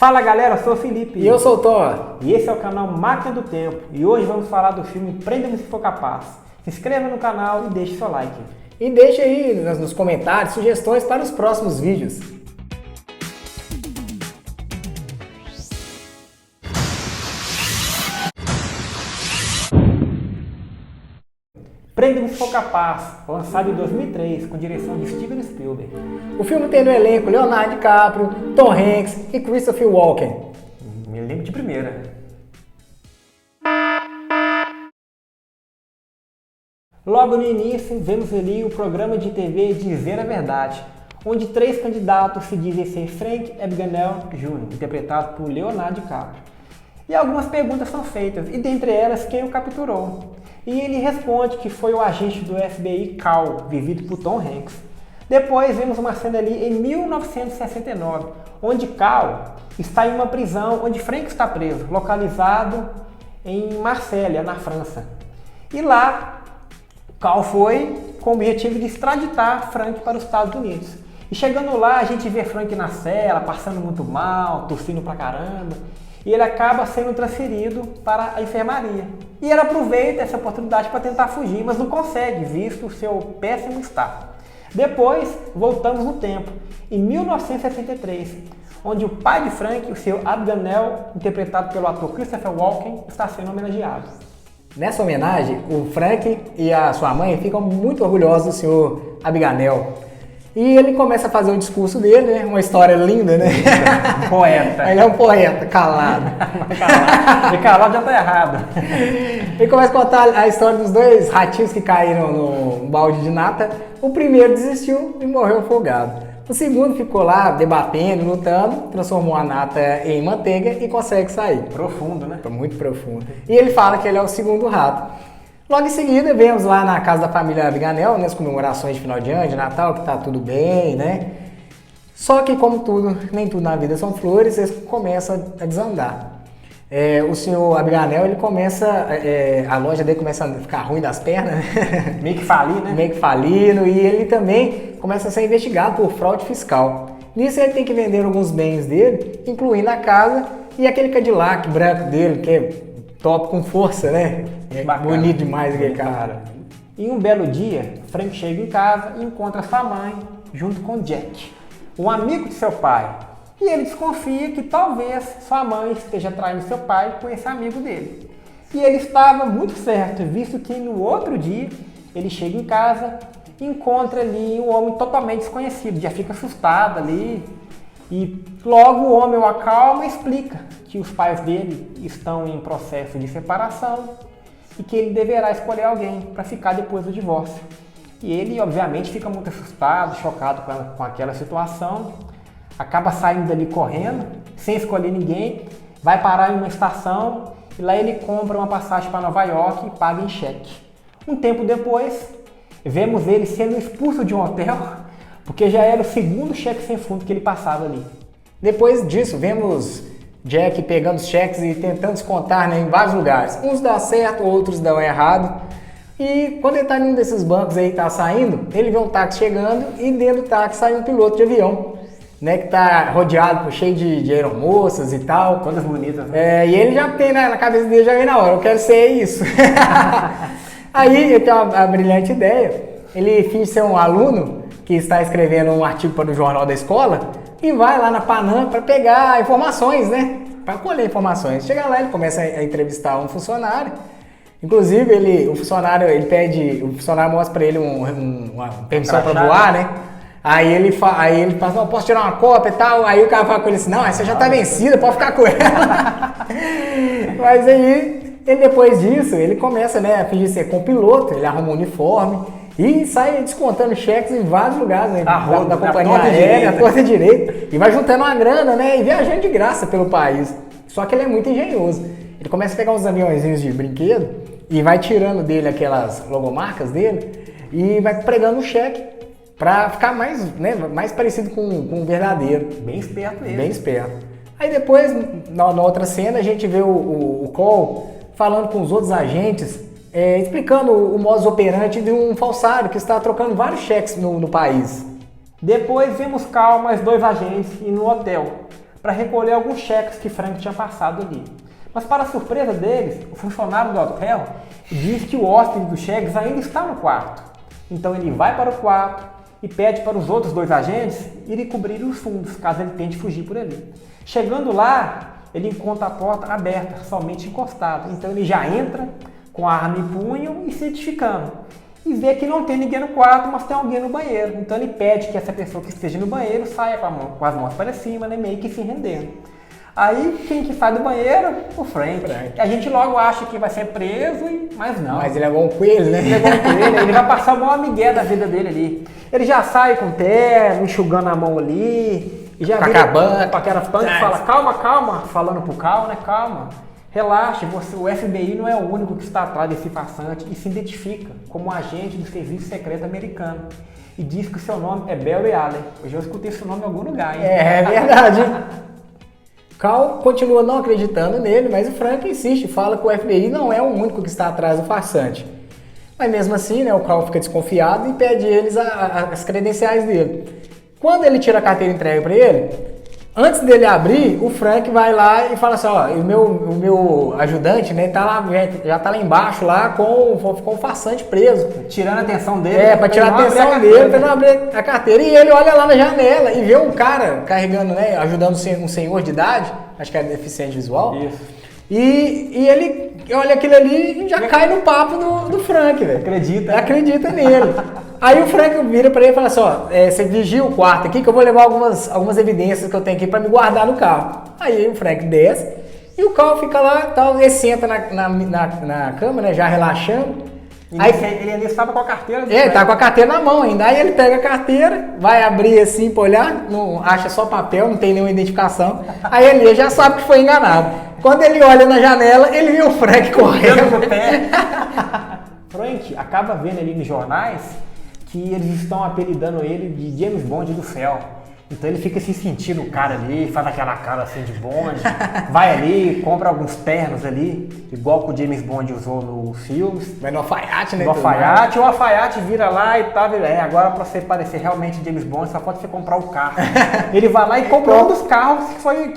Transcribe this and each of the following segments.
Fala galera, eu sou o Felipe. E eu sou o Thor. E esse é o canal Máquina do Tempo. E hoje vamos falar do filme Prenda-me se for capaz. Se inscreva no canal e deixe seu like. E deixe aí nos comentários sugestões para os próximos vídeos. Prenda-me se for capaz, lançado em 2003, com direção de Steven Spielberg. O filme tem no elenco Leonardo DiCaprio, Tom Hanks e Christopher Walken. Me lembro de primeira. Logo no início, vemos ali o programa de TV Dizer a Verdade, onde 3 candidatos se dizem ser Frank Abagnale Jr., interpretado por Leonardo DiCaprio. E algumas perguntas são feitas, e dentre elas, quem o capturou. E ele responde que foi o agente do FBI Cal, vivido por Tom Hanks. Depois vemos uma cena ali em 1969, onde Cal está em uma prisão onde Frank está preso, localizado em Marselha, na França. E lá, Cal foi com o objetivo de extraditar Frank para os Estados Unidos. E chegando lá, a gente vê Frank na cela, passando muito mal, tossindo pra caramba. E ele acaba sendo transferido para a enfermaria. E ele aproveita essa oportunidade para tentar fugir, mas não consegue, visto o seu péssimo estado. Depois, voltamos no tempo, em 1973, onde o pai de Frank, o seu Abagnale, interpretado pelo ator Christopher Walken, está sendo homenageado. Nessa homenagem, o Frank e a sua mãe ficam muito orgulhosos do senhor Abagnale. E ele começa a fazer o discurso dele, né? Uma história linda, né? Um poeta. Ele é um poeta, calado. E calado já tá errado. Ele começa a contar a história dos 2 ratinhos que caíram no balde de nata. O primeiro desistiu e morreu afogado. O segundo ficou lá debatendo, lutando, transformou a nata em manteiga e consegue sair. Profundo, né? Muito profundo. E ele fala que ele é o segundo rato. Logo em seguida, vemos lá na casa da família Abagnale, né, as comemorações de final de ano, de Natal, que tá tudo bem, né? Só que, como tudo, nem tudo na vida são flores, eles começam a desandar. O senhor Abagnale, ele começa, a loja dele começa a ficar ruim das pernas, né? Meio que falir, né? Meio que falindo, e ele também começa a ser investigado por fraude fiscal. Nisso ele tem que vender alguns bens dele, incluindo a casa e aquele Cadillac branco dele, que é top com força, né? É bonito demais aquele cara. Em um belo dia, Frank chega em casa e encontra sua mãe junto com Jack, um amigo de seu pai. E ele desconfia que talvez sua mãe esteja traindo seu pai com esse amigo dele. E ele estava muito certo, visto que no outro dia ele chega em casa e encontra ali um homem totalmente desconhecido, já fica assustado ali. E logo o homem o acalma e explica que os pais dele estão em processo de separação e que ele deverá escolher alguém para ficar depois do divórcio. E ele, obviamente, fica muito assustado, chocado com aquela situação, acaba saindo dali correndo, sem escolher ninguém, vai parar em uma estação e lá ele compra uma passagem para Nova York e paga em cheque. Um tempo depois, vemos ele sendo expulso de um hotel, porque já era o segundo cheque sem fundo que ele passava ali. Depois disso, vemos Jack pegando os cheques e tentando descontar, né, em vários lugares. Uns dão certo, outros dão errado. E quando ele está em um desses bancos aí, tá saindo, ele vê um táxi chegando e dentro do táxi sai um piloto de avião, né, que tá rodeado, cheio de aeromoças e tal. Todas bonitas, né? E ele já tem na cabeça dele, já vem na hora, eu quero ser isso. Aí ele tem uma brilhante ideia, ele finge ser um aluno que está escrevendo um artigo para o jornal da escola e vai lá na Panam para pegar informações, né? Para colher informações. Chega lá, ele começa a entrevistar um funcionário. Inclusive, o funcionário mostra para ele uma permissão para voar, né? Aí ele fala, não, posso tirar uma cópia e tal. Aí o cara fala com ele assim, não, essa já tá vencida, pode ficar com ela. Mas aí, depois disso, ele começa, né, a fingir ser copiloto, ele arruma um uniforme e sai descontando cheques em vários lugares, né, da companhia aérea, torta direita, e vai juntando uma grana, né, e viajando de graça pelo país. Só que ele é muito engenhoso. Ele começa a pegar uns aviãozinhos de brinquedo e vai tirando dele aquelas logomarcas dele e vai pregando o cheque para ficar mais parecido com o verdadeiro. Bem esperto mesmo. Bem esperto. Aí depois, na outra cena, a gente vê o Cole falando com os outros agentes, explicando o modus operandi de um falsário que está trocando vários cheques no país. Depois vemos Cal mais 2 agentes ir no hotel para recolher alguns cheques que Frank tinha passado ali. Mas para a surpresa deles, o funcionário do hotel diz que o hóspede dos cheques ainda está no quarto. Então ele vai para o quarto e pede para os outros 2 agentes irem cobrir os fundos, caso ele tente fugir por ali. Chegando lá, ele encontra a porta aberta, somente encostada. Então ele já entra com a arma em punho e se identificando. E vê que não tem ninguém no quarto, mas tem alguém no banheiro. Então ele pede que essa pessoa que esteja no banheiro saia com as mãos para cima, né, meio que se rendendo. Aí quem que sai do banheiro? O Frank. A gente logo acha que vai ser preso, mas não. Mas ele é igual um coelho, né? Ele é igual um coelho, ele vai passar o maior migué da vida dele ali. Ele já sai com o terno, enxugando a mão ali. E já vira com aquela punk e fala, calma, calma, falando pro Cal, né, calma. Relaxe, o FBI não é o único que está atrás desse farsante e se identifica como agente do Serviço Secreto Americano. E diz que o seu nome é Barry Allen. Eu já escutei esse nome em algum lugar, hein? É verdade. Cal continua não acreditando nele, mas o Frank insiste, fala que o FBI não é o único que está atrás do farsante. Mas mesmo assim, né, o Cal fica desconfiado e pede eles as credenciais dele. Quando ele tira a carteira e entrega para ele, antes dele abrir, o Frank vai lá e fala assim, ó, o meu ajudante, né, tá lá, já tá lá embaixo, lá com o farsante preso. Tirando a atenção dele. Pra tirar a atenção dele, pra não abrir a carteira. E ele olha lá na janela e vê um cara carregando, né, ajudando um senhor de idade, acho que é deficiente visual. Isso. E ele olha aquilo ali e já cai no papo do Frank, velho. Acredita nele. Aí o Frank vira pra ele e fala assim, ó, você vigia o quarto aqui que eu vou levar algumas evidências que eu tenho aqui pra me guardar no carro. Aí o Frank desce e o Cal fica lá, tal, ele senta na cama, né, já relaxando. Aí ele ainda estava com a carteira. Ele tá com a carteira na mão ainda. Aí ele pega a carteira, vai abrir assim pra olhar, não acha só papel, não tem nenhuma identificação. Aí ele já sabe que foi enganado. Quando ele olha na janela, ele vê o Frank correndo no pé. Frank acaba vendo ali nos jornais que eles estão apelidando ele de James Bond do céu. Então ele fica se sentindo o cara ali, faz aquela cara assim de Bond, vai ali, compra alguns ternos ali, igual que o James Bond usou nos filmes. Vai no alfaiate, né? No alfaiate, o alfaiate vira lá e tá, agora pra você parecer realmente James Bond, só pode você comprar o carro. Ele vai lá e compra um dos carros que foi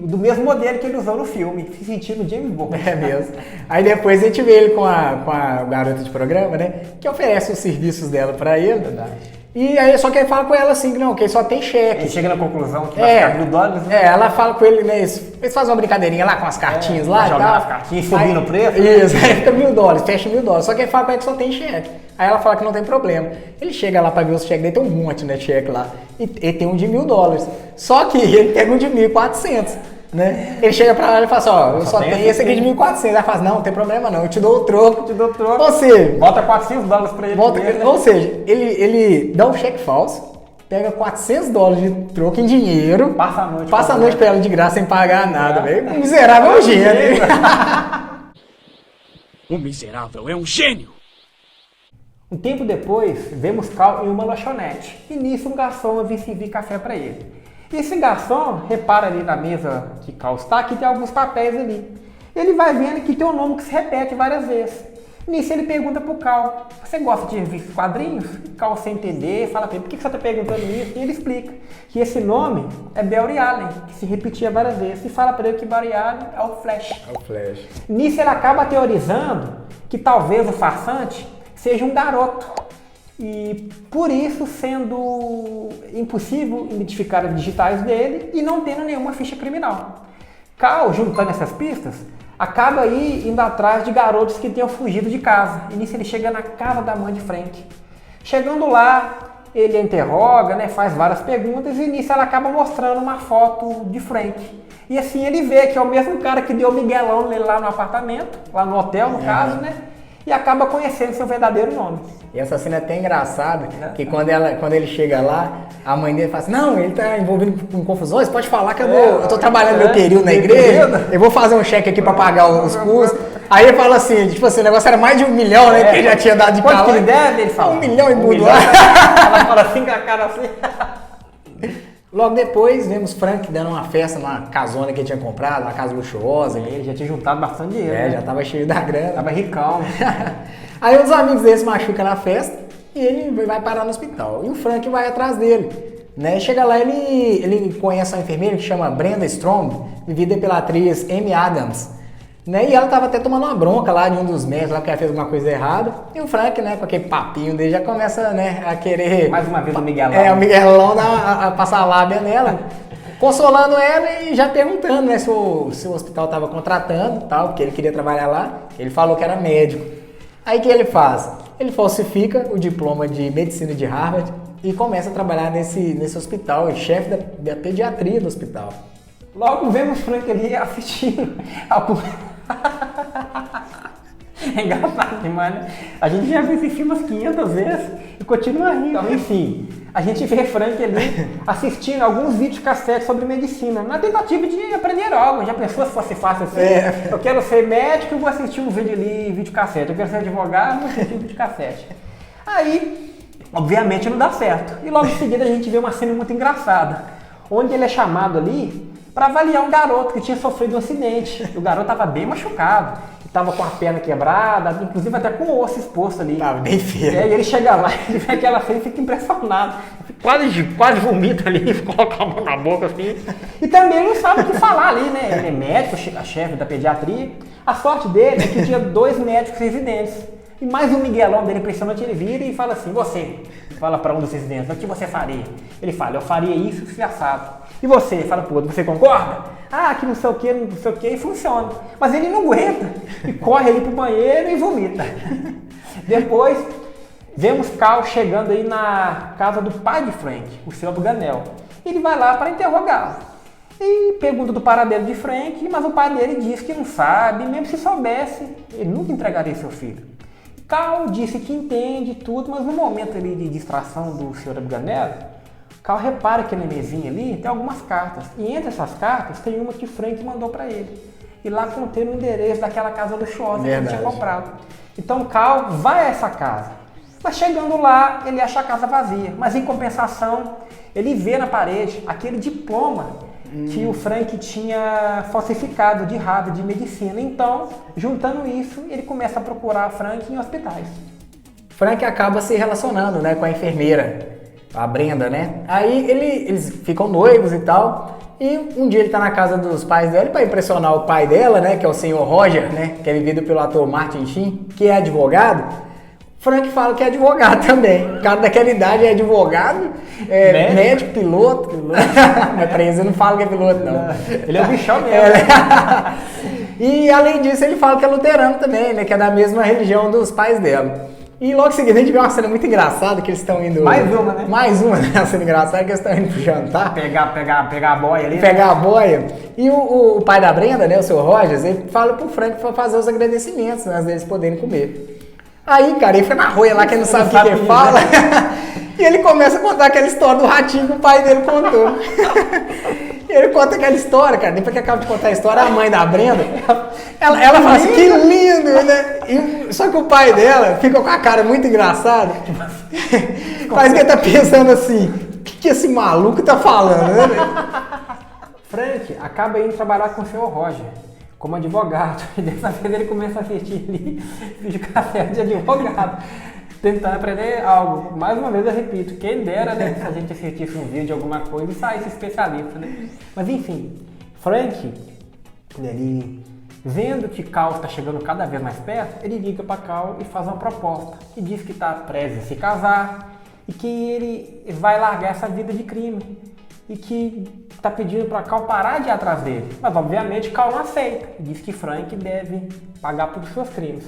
do mesmo modelo que ele usou no filme, se sentindo James Bond. É mesmo. Aí depois a gente vê ele com a garota de programa, né, que oferece os serviços dela pra ele. Verdade. E aí só que ele fala com ela assim, que não, que ele só tem cheque. Ele chega na conclusão que vai ficar $1.000, né? Ela fala com ele, né, eles fazem uma brincadeirinha lá com as cartinhas lá. Jogar as cartinhas, subindo o preço. Isso, aí fica $1.000, fecha $1.000. Só que ele fala com ela que só tem cheque. Aí ela fala que não tem problema. Ele chega lá pra ver os cheques dele, tem um monte, né, de cheque lá. E tem um de $1.000. Só que ele pega um de 1.400. Né? Ele chega pra ela e fala assim, ó, eu só tenho esse aqui de 1.400. Ela fala, não tem problema não, eu te dou o troco. Ou seja, bota $400 pra ele. Ou seja, ele dá um cheque falso, pega $400 de troco em dinheiro, passa a noite pra ela de graça sem pagar nada, velho. O miserável é um gênio. O miserável é um gênio. Um tempo depois, vemos Cal em uma lanchonete. E nisso um garçom vem servir café pra ele. E esse garçom repara ali na mesa que Cal está, que tem alguns papéis ali. Ele vai vendo que tem um nome que se repete várias vezes. Nisso ele pergunta pro Cal, você gosta de ver quadrinhos? E Cal, sem entender, fala pra ele, por que você está perguntando isso? E ele explica que esse nome é Barry Allen, que se repetia várias vezes. E fala pra ele que Barry Allen é o Flash. É o Flash. Nisso ele acaba teorizando que talvez o farsante seja um garoto. E por isso sendo impossível identificar as digitais dele e não tendo nenhuma ficha criminal. Cal, juntando essas pistas, acaba aí indo atrás de garotos que tenham fugido de casa. E nisso ele chega na casa da mãe de Frank. Chegando lá, ele a interroga, né, faz várias perguntas e nisso ela acaba mostrando uma foto de Frank. E assim ele vê que é o mesmo cara que deu o miguelão lá no apartamento, lá no hotel no caso, né? E acaba conhecendo seu verdadeiro nome. E essa cena é até engraçada, que quando ele chega lá, a mãe dele fala assim, não, ele tá envolvido com confusões, pode falar que eu tô trabalhando meu período na igreja, eu vou fazer um cheque aqui pra pagar os custos. Aí ele fala assim, tipo assim, o negócio era mais de 1 milhão, né, que ele já tinha dado de quanto que ele deve? Ele fala, 1 milhão e muito. Ela fala assim com a cara assim. Logo depois, vemos Frank dando uma festa numa casona que ele tinha comprado, uma casa luxuosa. Ele já tinha juntado bastante dinheiro. Né? Já tava cheio da grana. Tava ricão. Aí os amigos dele se machucam na festa e ele vai parar no hospital. E o Frank vai atrás dele. Né? Chega lá, ele conhece uma enfermeira que chama Brenda Strong, vivida pela atriz Amy Adams. Né? E ela tava até tomando uma bronca lá de um dos médicos, lá que ela fez alguma coisa errada. E o Frank, né, com aquele papinho dele, já começa, né, a querer... Mais uma vez o Miguelão. O Miguelão dá a passar a lábia nela, consolando ela e já perguntando, né, se o hospital tava contratando, tal, porque ele queria trabalhar lá. Ele falou que era médico. Aí o que ele faz? Ele falsifica o diploma de medicina de Harvard e começa a trabalhar nesse hospital, é chefe da pediatria do hospital. Logo vemos Frank ali assistindo ao... É engraçado demais, né? A gente já viu esse filme umas 500 vezes e continua rindo. Enfim, a gente vê Frank ali assistindo alguns vídeos cassete sobre medicina, na tentativa de aprender algo. Já pensou se fosse fácil assim? Eu quero ser médico, eu vou assistir um vídeo ali, vídeo cassete. Eu quero ser advogado, vou assistir um vídeo cassete. Aí, obviamente, não dá certo. E logo em seguida a gente vê uma cena muito engraçada, onde ele é chamado ali para avaliar um garoto que tinha sofrido um acidente. O garoto estava bem machucado, estava com a perna quebrada, inclusive até com o osso exposto ali. Tava bem feio. E aí ele chega lá, ele vê aquela cena e fica impressionado. Quase vomita ali, coloca a mão na boca assim. E também ele não sabe o que falar ali, né? Ele é médico, chefe da pediatria. A sorte dele é que tinha 2 médicos residentes. E mais um Miguelão dele impressionante, ele vira e fala assim, você, fala para um dos residentes, o que você faria? Ele fala, eu faria isso, isso assado. E você? Fala pro outro, você concorda? Ah, que não sei o que, e funciona. Mas ele não aguenta, e corre ali pro banheiro e vomita. Depois, vemos Cal chegando aí na casa do pai de Frank, o Sr. Abagnale. Ele vai lá para interrogá-lo. E pergunta do paradeiro de Frank, mas o pai dele diz que não sabe, mesmo se soubesse, ele nunca entregaria seu filho. Cal disse que entende tudo, mas no momento ali de distração do Sr. Abagnale, Cal repara que na mesinha ali tem algumas cartas. E entre essas cartas tem uma que Frank mandou para ele. E lá contém o endereço daquela casa luxuosa que ele tinha comprado. Então Cal vai a essa casa. Mas chegando lá, ele acha a casa vazia. Mas em compensação, ele vê na parede aquele diploma que o Frank tinha falsificado de Harvard de medicina. Então, juntando isso, ele começa a procurar Frank em hospitais. Frank acaba se relacionando, né, com a enfermeira, a Brenda, né? Aí eles ficam noivos e tal. E um dia ele tá na casa dos pais dela para impressionar o pai dela, né, que é o Sr. Roger, né, que é vivido pelo ator Martin Sheen, que é advogado. Frank fala que é advogado também. O cara daquela idade é advogado, médico, piloto. Mas pra eles eu não falo que é piloto, não. Ele é o bichão mesmo. E além disso, ele fala que é luterano também, né? Que é da mesma religião dos pais dela. E logo em seguida a gente vê uma cena muito engraçada que eles estão indo... Mais uma, né? Mais uma, né? Uma cena engraçada que eles estão indo pro jantar. Pegar a boia ali. Pegar a boia. E o pai da Brenda, né? O Sr. Rogers, ele fala pro Frank pra fazer os agradecimentos, né, antes deles poderem comer. Aí, cara, ele fica na roia lá, que ele não sabe o que ele fala. E ele começa a contar aquela história do ratinho que o pai dele contou. E ele conta aquela história, cara. Depois que acaba de contar a história, a mãe da Brenda, ela fala assim, que lindo, né? Só que o pai dela fica com a cara muito engraçada. Parece que ele tá pensando assim, o que esse maluco tá falando, né? Frank acaba indo trabalhar com o Sr. Roger como advogado. E dessa vez ele começa a assistir ali vídeo cassete de advogado, tentando aprender algo. Mais uma vez eu repito, quem dera, né, se a gente assistisse um vídeo de alguma coisa e saísse especialista, né? Mas enfim, Frank, ele, vendo que Cal está chegando cada vez mais perto, ele liga para Cal e faz uma proposta. E diz que está prestes a se casar e que ele vai largar essa vida de crime. E que está pedindo para Cal parar de ir atrás dele. Mas obviamente Cal não aceita. Diz que Frank deve pagar por seus crimes.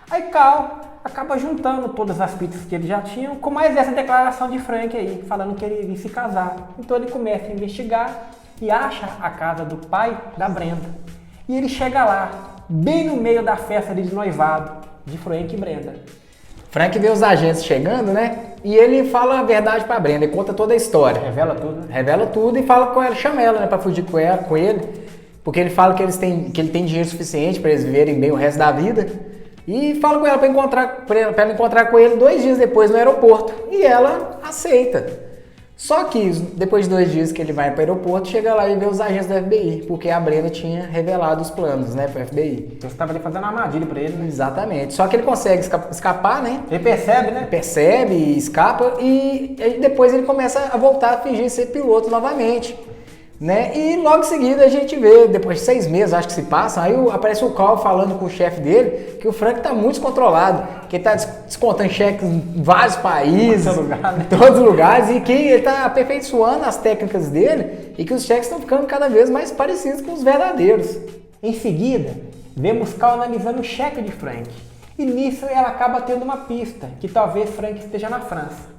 Aí Cal acaba juntando todas as pistas que ele já tinha com mais essa declaração de Frank aí, falando que ele iria se casar. Então ele começa a investigar e acha a casa do pai da Brenda. E ele chega lá, bem no meio da festa de noivado de Frank e Brenda. Frank vê os agentes chegando, né? E ele fala a verdade pra Brenda, ele conta toda a história. Revela tudo. Revela tudo e fala com ela, chama ela, né, pra fugir com ele. Porque ele fala que ele tem dinheiro suficiente pra eles viverem bem o resto da vida. E fala com ela pra ela encontrar com ele 2 dias depois no aeroporto. E ela aceita. Só que depois de 2 dias que ele vai para o aeroporto, chega lá e vê os agentes da FBI, porque a Brenda tinha revelado os planos, né, para o FBI. Você estava ali fazendo uma armadilha para ele, né? Exatamente. Só que ele consegue escapar, né? Ele percebe, né? Percebe, escapa e depois ele começa a voltar a fingir ser piloto novamente, né? E logo em seguida a gente vê, depois de 6 meses, acho que se passam, aí aparece o Carl falando com o chefe dele que o Frank tá muito descontrolado, que ele tá descontando cheques em vários países, em todos os lugares, e que ele tá aperfeiçoando as técnicas dele e que os cheques estão ficando cada vez mais parecidos com os verdadeiros. Em seguida, vemos Carl analisando o cheque de Frank. E nisso ela acaba tendo uma pista, que talvez Frank esteja na França.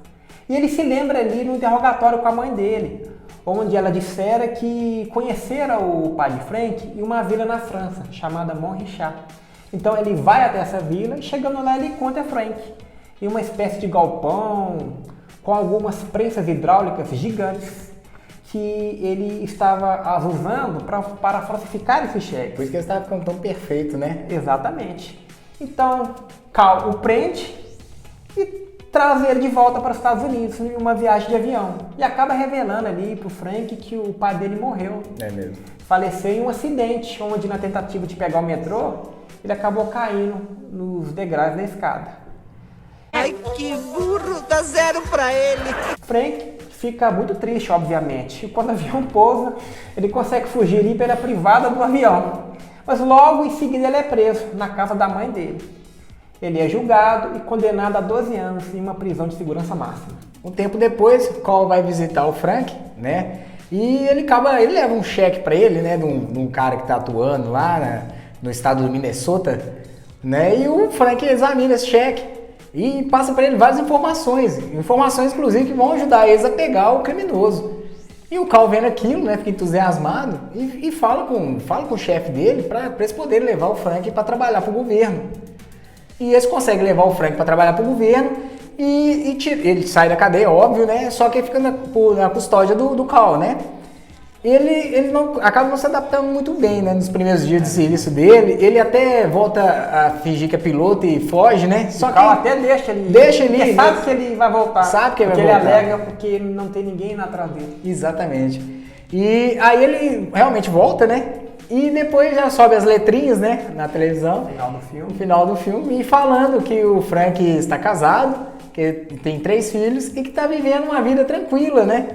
E ele se lembra ali no interrogatório com a mãe dele, onde ela dissera que conhecera o pai de Frank em uma vila na França, chamada Montrichard. Então ele vai até essa vila e chegando lá ele encontra Frank em uma espécie de galpão com algumas prensas hidráulicas gigantes que ele estava as usando para falsificar esse cheque. Por isso que ele estava ficando tão perfeito, né? Exatamente. Então, Carl o prende e traz ele de volta para os Estados Unidos em uma viagem de avião. E acaba revelando ali para o Frank que o pai dele morreu. É mesmo. Faleceu em um acidente, onde na tentativa de pegar o metrô, ele acabou caindo nos degraus da escada. Ai, que burro, dá 0 pra ele. Frank fica muito triste, obviamente. E quando o avião pousa, ele consegue fugir ali pela privada do avião. Mas logo em seguida ele é preso na casa da mãe dele. Ele é julgado e condenado a 12 anos em uma prisão de segurança máxima. Um tempo depois, o Carl vai visitar o Frank, né? E ele leva um cheque para ele, né? De um cara que tá atuando lá no estado do Minnesota, né? E o Frank examina esse cheque e passa para ele várias informações, inclusive que vão ajudar eles a pegar o criminoso. E o Carl vendo aquilo, né? Fica entusiasmado e fala com o chefe dele para eles poderem levar o Frank para trabalhar para o governo. E eles conseguem levar o Frank para trabalhar para o governo e ele sai da cadeia, óbvio, né? Só que ele fica na custódia do Carl, né? Ele acaba não se adaptando muito bem, né? Nos primeiros dias de serviço dele. Ele até volta a fingir que é piloto e foge, né? Só que o Carl até deixa ele. Porque sabe que ele vai voltar. Sabe que ele vai voltar. Porque ele alega porque não tem ninguém atrás dele. Exatamente. E aí ele realmente volta, né? E depois já sobe as letrinhas, né, na televisão, no final do filme, e falando que o Frank está casado, que tem 3 filhos e que está vivendo uma vida tranquila, né?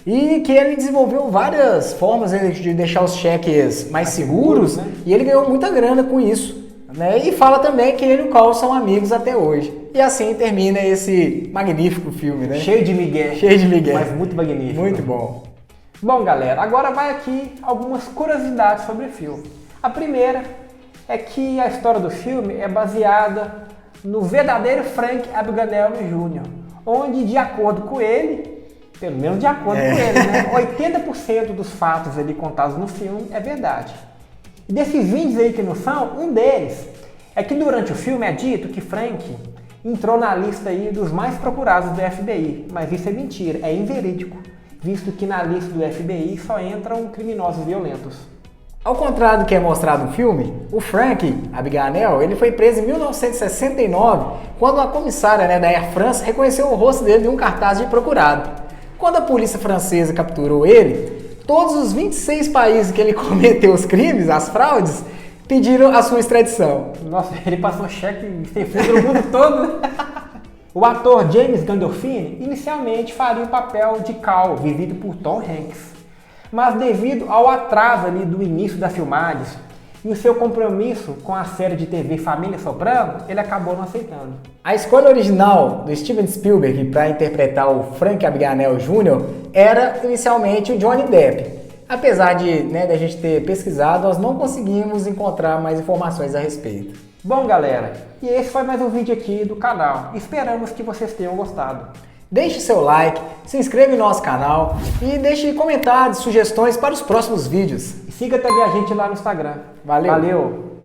E que ele desenvolveu várias formas de deixar os cheques mais seguros, né? E ele ganhou muita grana com isso, né? E fala também que ele e o Carl são amigos até hoje. E assim termina esse magnífico filme, né? Cheio de migué. Mas muito magnífico. Muito bom. Bom, galera, agora vai aqui algumas curiosidades sobre o filme. A primeira é que a história do filme é baseada no verdadeiro Frank Abagnale Jr., onde, de acordo com ele, pelo menos de acordo com ele, né, 80% dos fatos ali contados no filme é verdade. E desses 20 aí que não são, um deles é que durante o filme é dito que Frank entrou na lista aí dos mais procurados do FBI, mas isso é mentira, é inverídico, visto que na lista do FBI só entram criminosos violentos. Ao contrário do que é mostrado no filme, o Frank Abagnale, ele foi preso em 1969, quando a comissária, né, da Air France reconheceu o rosto dele de um cartaz de procurado. Quando a polícia francesa capturou ele, todos os 26 países que ele cometeu os crimes, as fraudes, pediram a sua extradição. Nossa, ele passou cheque sem fundo no mundo todo, né? O ator James Gandolfini inicialmente faria o papel de Carl, vivido por Tom Hanks. Mas devido ao atraso ali do início das filmagens e o seu compromisso com a série de TV Família Soprano, ele acabou não aceitando. A escolha original do Steven Spielberg para interpretar o Frank Abagnale Jr. era inicialmente o Johnny Depp. Apesar de a gente ter pesquisado, nós não conseguimos encontrar mais informações a respeito. Bom, galera, e esse foi mais um vídeo aqui do canal. Esperamos que vocês tenham gostado. Deixe seu like, se inscreva em nosso canal e deixe comentários, sugestões para os próximos vídeos. E siga também a gente lá no Instagram. Valeu!